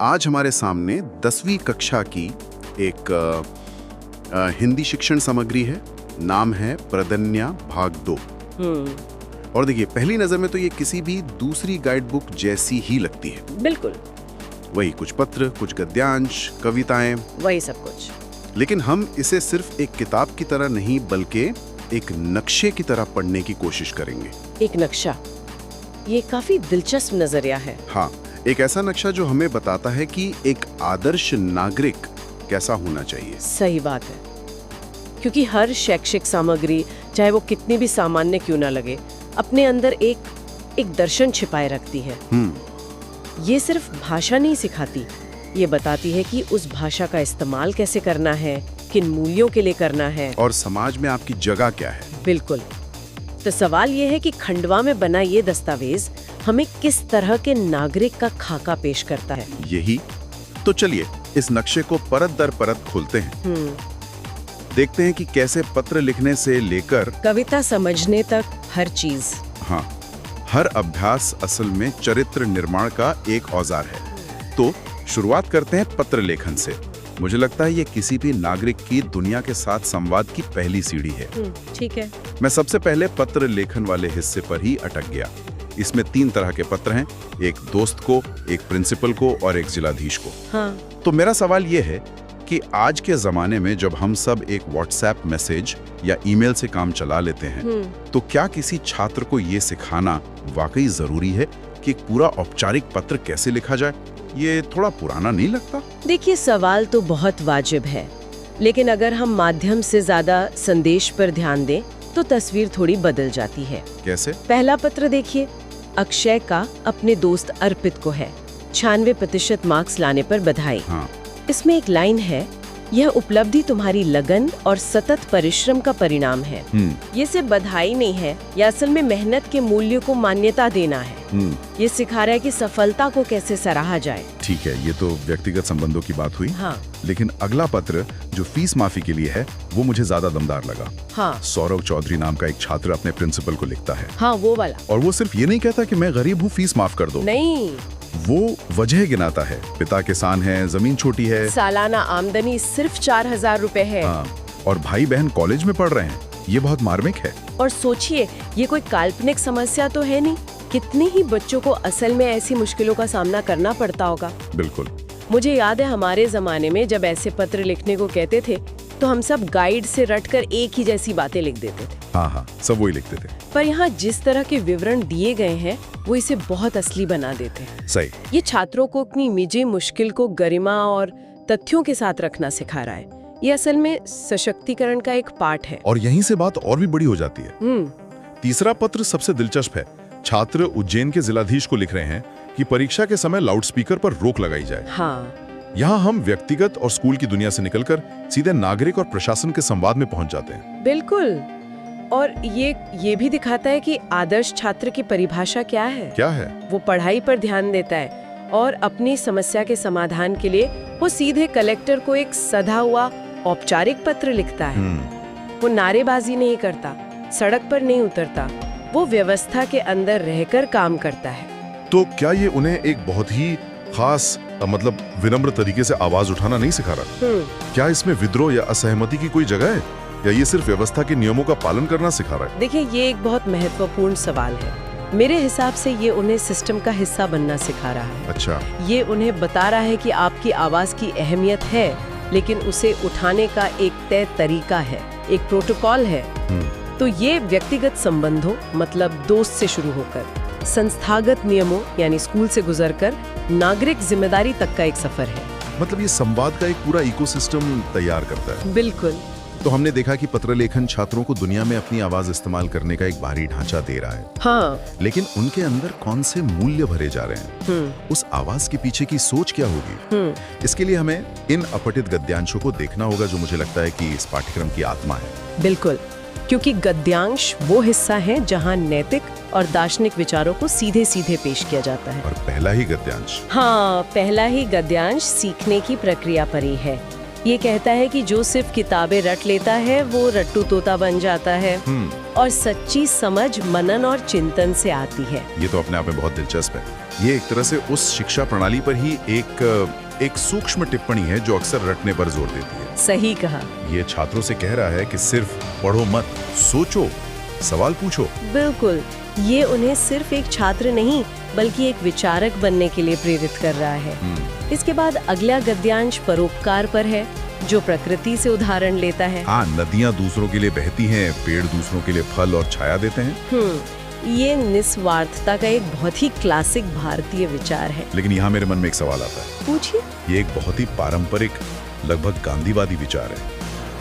आज हमारे सामने 10वीं कक्षा की एक हिंदी शिक्षण सामग्री है। नाम है प्रदन्या भाग 2। और देखिए, पहली नजर में तो ये किसी भी दूसरी गाइड बुक जैसी ही लगती है। बिल्कुल वही कुछ पत्र, कुछ गद्यांश, कविताएं, वही सब कुछ। लेकिन हम इसे सिर्फ एक किताब की तरह नहीं बल्कि एक नक्शे की तरह पढ़ने की कोशिश करेंगे। एक नक्शा, ये काफी दिलचस्प नजरिया है। हाँ, एक ऐसा नक्शा जो हमें बताता है कि एक आदर्श नागरिक कैसा होना चाहिए। सही बात है, क्योंकि हर शैक्षिक सामग्री, चाहे वो कितनी भी सामान्य क्यों ना लगे, अपने अंदर एक दर्शन छिपाए रखती है। ये सिर्फ भाषा नहीं सिखाती, ये बताती है कि उस भाषा का इस्तेमाल कैसे करना है, किन मूल्यों के लिए करना है, और समाज में आपकी जगह क्या है। बिल्कुल। तो सवाल ये है कि खंडवा में बना ये दस्तावेज हमें किस तरह के नागरिक का खाका पेश करता है। यही तो, चलिए इस नक्शे को परत दर परत खोलते हैं। देखते हैं कि कैसे पत्र लिखने से लेकर कविता समझने तक हर चीज। हाँ, हर अभ्यास असल में चरित्र निर्माण का एक औजार है। तो शुरुआत करते हैं पत्र लेखन से। मुझे लगता है ये किसी भी नागरिक की दुनिया के साथ संवाद की पहली सीढ़ी है। ठीक है। मैं सबसे पहले पत्र लेखन वाले हिस्से पर ही अटक गया। इसमें 3 तरह के पत्र हैं, एक दोस्त को, एक प्रिंसिपल को और एक जिलाधीश को। हाँ। तो मेरा सवाल ये है कि आज के जमाने में जब हम सब एक व्हाट्सएप मैसेज या ईमेल से काम चला लेते हैं, तो क्या किसी छात्र को ये सिखाना वाकई जरूरी है कि एक पूरा औपचारिक पत्र कैसे लिखा जाए? ये थोड़ा पुराना नहीं लगता? देखिए, सवाल तो बहुत वाजिब है, लेकिन अगर हम माध्यम से ज्यादा संदेश पर ध्यान दें तो तस्वीर थोड़ी बदल जाती है। कैसे? पहला पत्र देखिए, अक्षय का अपने दोस्त अर्पित को है। 96% मार्क्स लाने पर बधाई। हाँ। इसमें एक लाइन है, यह उपलब्धि तुम्हारी लगन और सतत परिश्रम का परिणाम है। ये सिर्फ बधाई नहीं है, यह असल में मेहनत के मूल्य को मान्यता देना है। ये सिखा रहा है कि सफलता को कैसे सराहा जाए। ठीक है, ये तो व्यक्तिगत संबंधों की बात हुई। हाँ। लेकिन अगला पत्र जो फीस माफी के लिए है, वो मुझे ज्यादा दमदार लगा। हाँ। सौरव चौधरी नाम का एक छात्र अपने प्रिंसिपल को लिखता है। हाँ, वो वाला। और वो सिर्फ ये नहीं कहता कि मैं गरीब हूँ, फीस माफ कर दो। नहीं, वो वजह गिनाता है। पिता किसान है, जमीन छोटी है, सालाना आमदनी सिर्फ 4000 रुपए है। हाँ, और भाई बहन कॉलेज में पढ़ रहे हैं। ये बहुत मार्मिक है। और सोचिए, ये कोई काल्पनिक समस्या तो है नहीं। कितने ही बच्चों को असल में ऐसी मुश्किलों का सामना करना पड़ता होगा। बिल्कुल। मुझे याद है, हमारे जमाने में जब ऐसे पत्र लिखने को कहते थे तो हम सब गाइड से रटकर एक ही जैसी बातें लिख देते थे। हाँ, सब वही लिखते थे। पर यहाँ जिस तरह के विवरण दिए गए हैं, वो इसे बहुत असली बना देते हैं। सही। ये छात्रों को अपनी निजी मुश्किल को गरिमा और तथ्यों के साथ रखना सिखा रहा है। ये असल में सशक्तिकरण का एक पार्ट है। और यहीं से बात और भी बड़ी हो जाती है। तीसरा पत्र सबसे दिलचस्प है। छात्र उज्जैन के जिलाधीश को लिख रहे हैं कि परीक्षा के समय लाउडस्पीकर पर रोक लगाई जाए। हाँ। यहाँ हम व्यक्तिगत और स्कूल की दुनिया से निकलकर सीधे नागरिक और प्रशासन के संवाद में पहुंच जाते हैं। बिल्कुल। और ये भी दिखाता है कि आदर्श छात्र की परिभाषा क्या है। क्या है? वो पढ़ाई पर ध्यान देता है और अपनी समस्या के समाधान के लिए वो सीधे कलेक्टर को एक सधा हुआ औपचारिक पत्र लिखता है। वो नारेबाजी नहीं करता, सड़क पर नहीं उतरता, वो व्यवस्था के अंदर रहकर काम करता है। तो क्या ये उन्हें एक बहुत ही खास मतलब विनम्र तरीके से आवाज उठाना नहीं सिखा रहा? क्या इसमें विद्रोह या असहमति की कोई जगह है, या ये सिर्फ व्यवस्था के नियमों का पालन करना सिखा रहा है? देखिए, ये एक बहुत महत्वपूर्ण सवाल है। मेरे हिसाब से ये उन्हें सिस्टम का हिस्सा बनना सिखा रहा है। अच्छा। ये उन्हें बता रहा है कि आपकी आवाज की अहमियत है, लेकिन उसे उठाने का एक तय तरीका है, एक प्रोटोकॉल है। तो ये व्यक्तिगत संबंधों, मतलब दोस्त से शुरू होकर संस्थागत नियमों यानी स्कूल से गुजरकर नागरिक जिम्मेदारी तक का एक सफर है। मतलब ये संवाद का एक पूरा इकोसिस्टम तैयार करता है। बिल्कुल। तो हमने देखा कि पत्र लेखन छात्रों को दुनिया में अपनी आवाज इस्तेमाल करने का एक भारी ढांचा दे रहा है। हाँ। लेकिन उनके अंदर कौन से मूल्य भरे जा रहे हैं? उस आवाज के पीछे की सोच क्या होगी? इसके लिए हमें इन अपठित गद्यांशों को देखना होगा, जो मुझे लगता है कि इस पाठ्यक्रम की आत्मा है। बिल्कुल, क्योंकि गद्यांश वो हिस्सा है जहाँ नैतिक और दार्शनिक विचारों को सीधे सीधे पेश किया जाता है। और पहला ही गद्यांश, हाँ, पहला ही गद्यांश सीखने की प्रक्रिया पर ही है। ये कहता है कि जो सिर्फ किताबें रट लेता है वो रट्टू तोता बन जाता है, और सच्ची समझ मनन और चिंतन से आती है। ये तो अपने आप में बहुत दिलचस्प है। ये एक तरह से उस शिक्षा प्रणाली पर ही एक सूक्ष्म टिप्पणी है जो अक्सर रटने पर जोर देती है। सही कहा। ये छात्रों से कह रहा है कि सिर्फ पढ़ो मत, सोचो, सवाल पूछो। बिल्कुल, ये उन्हें सिर्फ एक छात्र नहीं बल्कि एक विचारक बनने के लिए प्रेरित कर रहा है। इसके बाद अगला गद्यांश परोपकार पर है, जो प्रकृति से उदाहरण लेता है। हाँ, नदियाँ दूसरों के लिए बहती हैं, पेड़ दूसरों के लिए फल और छाया देते हैं। ये निस्वार्थता का एक बहुत ही क्लासिक भारतीय विचार है। लेकिन यहाँ मेरे मन में एक सवाल आता है। पूछिए। ये एक बहुत ही पारंपरिक, लगभग गांधीवादी विचार है।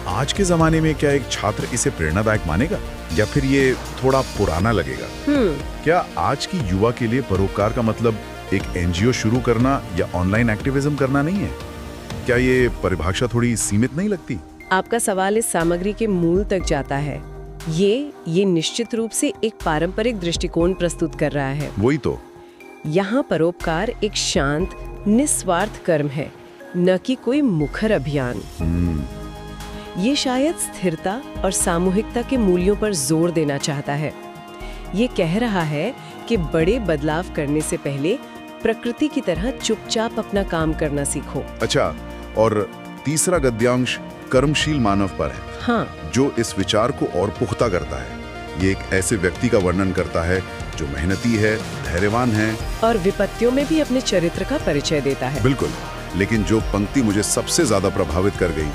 आज के जमाने में क्या एक छात्र इसे प्रेरणादायक मानेगा या फिर ये थोड़ा पुराना लगेगा? क्या आज की युवा के लिए परोपकार का मतलब एक एनजीओ शुरू करना या ऑनलाइन एक्टिविज्म करना नहीं है? क्या ये परिभाषा थोड़ी सीमित नहीं लगती? आपका सवाल इस सामग्री के मूल तक जाता है। ये निश्चित रूप से एक पारंपरिक दृष्टिकोण प्रस्तुत कर रहा है। वही तो। यहाँ परोपकार एक शांत, निस्वार्थ कर्म है, न कि कोई मुखर अभियान। ये शायद स्थिरता और सामूहिकता के मूल्यों पर जोर देना चाहता है। ये कह रहा है कि बड़े बदलाव करने से पहले प्रकृति की तरह चुपचाप अपना काम करना सीखो। अच्छा, और तीसरा गद्यांश कर्मशील मानव पर है। हाँ, जो इस विचार को और पुख्ता करता है। ये एक ऐसे व्यक्ति का वर्णन करता है जो मेहनती है, धैर्यवान है और विपत्तियों में भी अपने चरित्र का परिचय देता है। बिल्कुल। लेकिन जो पंक्ति मुझे सबसे ज्यादा प्रभावित कर गई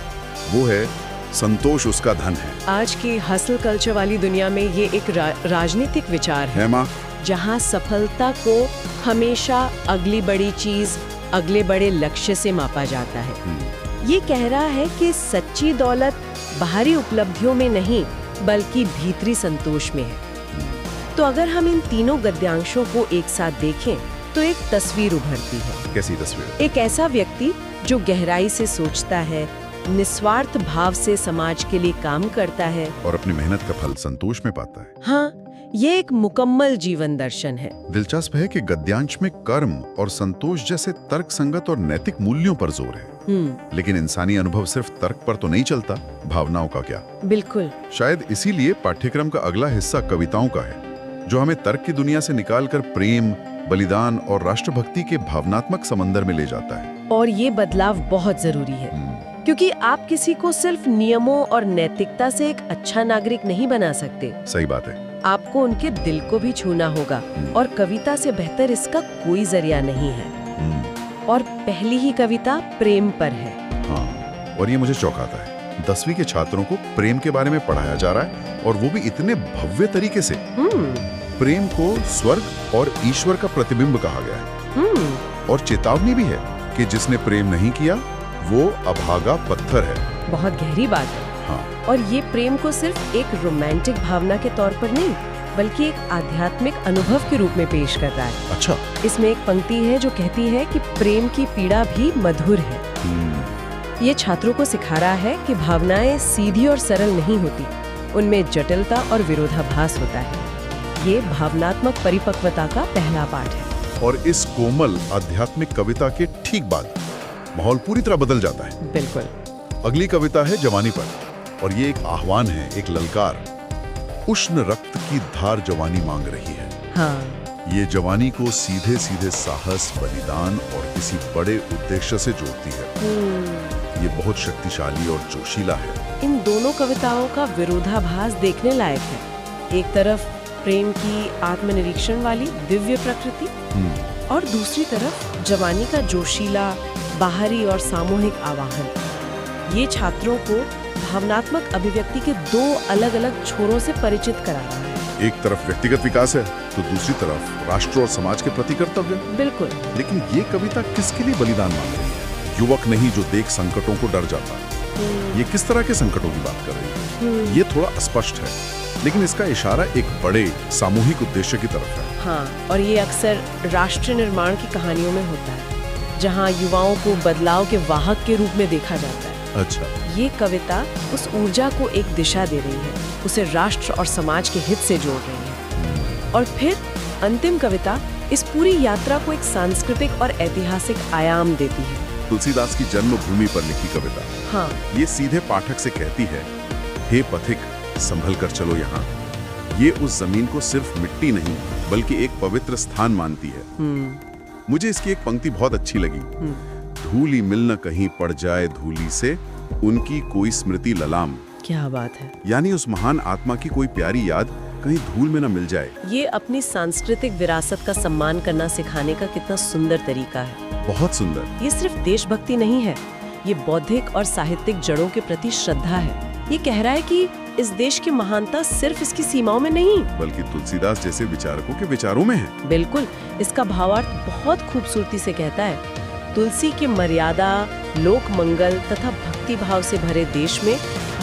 वो है, संतोष उसका धन है। आज की हसल कल्चर वाली दुनिया में ये एक राजनीतिक विचार है माँ, जहाँ सफलता को हमेशा अगली बड़ी चीज, अगले बड़े लक्ष्य से मापा जाता है। ये कह रहा है कि सच्ची दौलत बाहरी उपलब्धियों में नहीं बल्कि भीतरी संतोष में है। तो अगर हम इन तीनों गद्यांशों को एक साथ देखें तो एक तस्वीर उभरती है। कैसी तस्वीर? एक ऐसा व्यक्ति जो गहराई से सोचता है, निस्वार्थ भाव से समाज के लिए काम करता है और अपनी मेहनत का फल संतोष में पाता है। हाँ, ये एक मुकम्मल जीवन दर्शन है। दिलचस्प है कि गद्यांश में कर्म और संतोष जैसे तर्क संगत और नैतिक मूल्यों पर जोर है। लेकिन इंसानी अनुभव सिर्फ तर्क पर तो नहीं चलता, भावनाओं का क्या? बिल्कुल। शायद इसीलिए पाठ्यक्रम का अगला हिस्सा कविताओं का है, जो हमें तर्क की दुनिया से निकालकर प्रेम, बलिदान और राष्ट्रभक्ति के भावनात्मक समंदर में ले जाता है। और ये बदलाव बहुत जरूरी है, क्योंकि आप किसी को सिर्फ नियमों और नैतिकता से एक अच्छा नागरिक नहीं बना सकते। सही बात है। आपको उनके दिल को भी छूना होगा, और कविता से बेहतर इसका कोई जरिया नहीं है। और पहली ही कविता प्रेम पर है। हाँ, और ये मुझे चौंकाता है। 10वीं के छात्रों को प्रेम के बारे में पढ़ाया जा रहा है, और वो भी इतने भव्य तरीके से। प्रेम को स्वर्ग और ईश्वर का प्रतिबिंब कहा गया है। और चेतावनी भी है कि जिसने प्रेम नहीं किया वो अभागा पत्थर है। बहुत गहरी बात है। हाँ। और ये प्रेम को सिर्फ एक रोमांटिक भावना के तौर पर नहीं बल्कि एक आध्यात्मिक अनुभव के रूप में पेश कर रहा है। अच्छा। इसमें एक पंक्ति है जो कहती है कि प्रेम की पीड़ा भी मधुर है। ये छात्रों को सिखा रहा है कि भावनाएं सीधी और सरल नहीं होती, उनमें जटिलता और विरोधाभास होता है। ये भावनात्मक परिपक्वता का पहला पाठ है। और इस कोमल आध्यात्मिक कविता के ठीक बाद माहौल पूरी तरह बदल जाता है। बिल्कुल। अगली कविता है जवानी पर, और ये एक आह्वान है, एक ललकार। उष्ण रक्त की धार जवानी मांग रही है। हाँ। ये जवानी को सीधे सीधे साहस, बलिदान और किसी बड़े उद्देश्य से जोड़ती है। ये बहुत शक्तिशाली और जोशीला है। इन दोनों कविताओं का विरोधाभास देखने लायक है। एक तरफ प्रेम की आत्मनिरीक्षण वाली दिव्य प्रकृति, और दूसरी तरफ जवानी का जोशीला, बाहरी और सामूहिक आवाहन। ये छात्रों को भावनात्मक अभिव्यक्ति के दो अलग अलग छोरों से परिचित करा रहा है। एक तरफ व्यक्तिगत विकास है तो दूसरी तरफ राष्ट्र और समाज के प्रति कर्तव्य। बिल्कुल। लेकिन ये कविता किसके लिए बलिदान मांग रही है? युवक नहीं जो देख संकटों को डर जाता। ये किस तरह के संकटों की बात कर रही है? ये थोड़ा अस्पष्ट है, लेकिन इसका इशारा एक बड़े सामूहिक उद्देश्य की तरफ है। हाँ, और ये अक्सर राष्ट्र निर्माण की कहानियों में होता है, जहाँ युवाओं को बदलाव के वाहक के रूप में देखा जाता है। अच्छा। ये कविता उस ऊर्जा को एक दिशा दे रही है, उसे राष्ट्र और समाज के हित से जोड़ रही है। और फिर अंतिम कविता इस पूरी यात्रा को एक सांस्कृतिक और ऐतिहासिक आयाम देती है। तुलसीदास की जन्मभूमि पर लिखी कविता। हाँ। ये सीधे पाठक से कहती है, हे पथिक संभल कर चलो यहाँ, ये उस जमीन को सिर्फ मिट्टी नहीं बल्कि एक पवित्र स्थान मानती है। मुझे इसकी एक पंक्ति बहुत अच्छी लगी। धूली मिल न कहीं पड़ जाए धूली से, उनकी कोई स्मृति ललाम। क्या बात है। यानी उस महान आत्मा की कोई प्यारी याद कहीं धूल में न मिल जाए। ये अपनी सांस्कृतिक विरासत का सम्मान करना सिखाने का कितना सुंदर तरीका है। बहुत सुंदर। ये सिर्फ देशभक्ति नहीं है, ये बौद्धिक और साहित्यिक जड़ों के प्रति श्रद्धा है। ये कह रहा है कि इस देश की महानता सिर्फ इसकी सीमाओं में नहीं बल्कि तुलसीदास जैसे विचारकों के विचारों में है। बिल्कुल। इसका भावार्थ बहुत खूबसूरती से कहता है, तुलसी की मर्यादा, लोक मंगल तथा भक्ति भाव से भरे देश में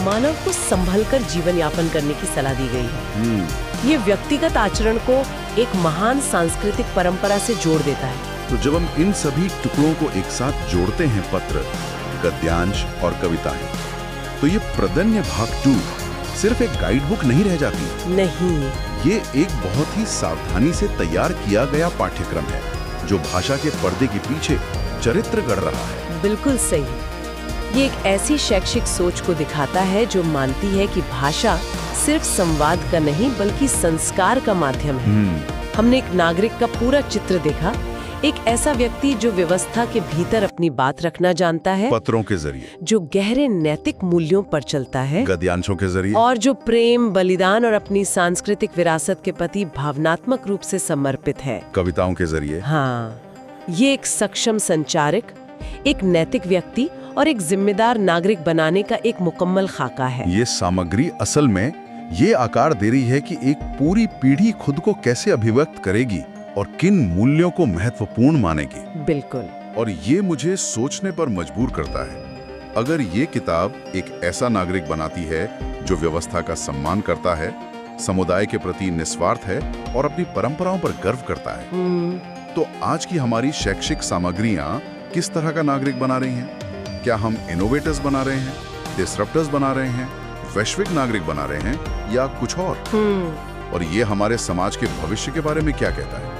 मानव को संभलकर जीवन यापन करने की सलाह दी गई है। ये व्यक्तिगत आचरण को एक महान सांस्कृतिक परंपरा से जोड़ देता है। तो जब हम इन सभी टुकड़ों को एक साथ जोड़ते हैं, पत्र, गद्यांश और कविताएं, तो ये प्रदन्य भाग 2 सिर्फ एक गाइड बुक नहीं रह जाती। नहीं, ये एक बहुत ही सावधानी से तैयार किया गया पाठ्यक्रम है जो भाषा के पर्दे के पीछे चरित्र गढ़ रहा है। बिल्कुल सही। ये एक ऐसी शैक्षिक सोच को दिखाता है जो मानती है कि भाषा सिर्फ संवाद का नहीं बल्कि संस्कार का माध्यम है। हमने एक नागरिक का पूरा चित्र देखा, एक ऐसा व्यक्ति जो व्यवस्था के भीतर अपनी बात रखना जानता है, पत्रों के जरिए, जो गहरे नैतिक मूल्यों पर चलता है, गद्यांशों के जरिए, और जो प्रेम, बलिदान और अपनी सांस्कृतिक विरासत के प्रति भावनात्मक रूप से समर्पित है, कविताओं के जरिए। हाँ, ये एक सक्षम संचारक, एक नैतिक व्यक्ति और एक जिम्मेदार नागरिक बनाने का एक मुकम्मल खाका है। ये सामग्री असल में ये आकार दे रही है कि एक पूरी पीढ़ी खुद को कैसे अभिव्यक्त करेगी और किन मूल्यों को महत्वपूर्ण मानेगी। बिल्कुल। और ये मुझे सोचने पर मजबूर करता है, अगर ये किताब एक ऐसा नागरिक बनाती है जो व्यवस्था का सम्मान करता है, समुदाय के प्रति निस्वार्थ है और अपनी परंपराओं पर गर्व करता है, तो आज की हमारी शैक्षिक सामग्रियां किस तरह का नागरिक बना रही हैं? क्या हम इनोवेटर्स बना रहे हैं, डिसरप्टर्स बना रहे हैं, वैश्विक नागरिक बना रहे हैं या कुछ और? और ये हमारे समाज के भविष्य के बारे में क्या कहता है?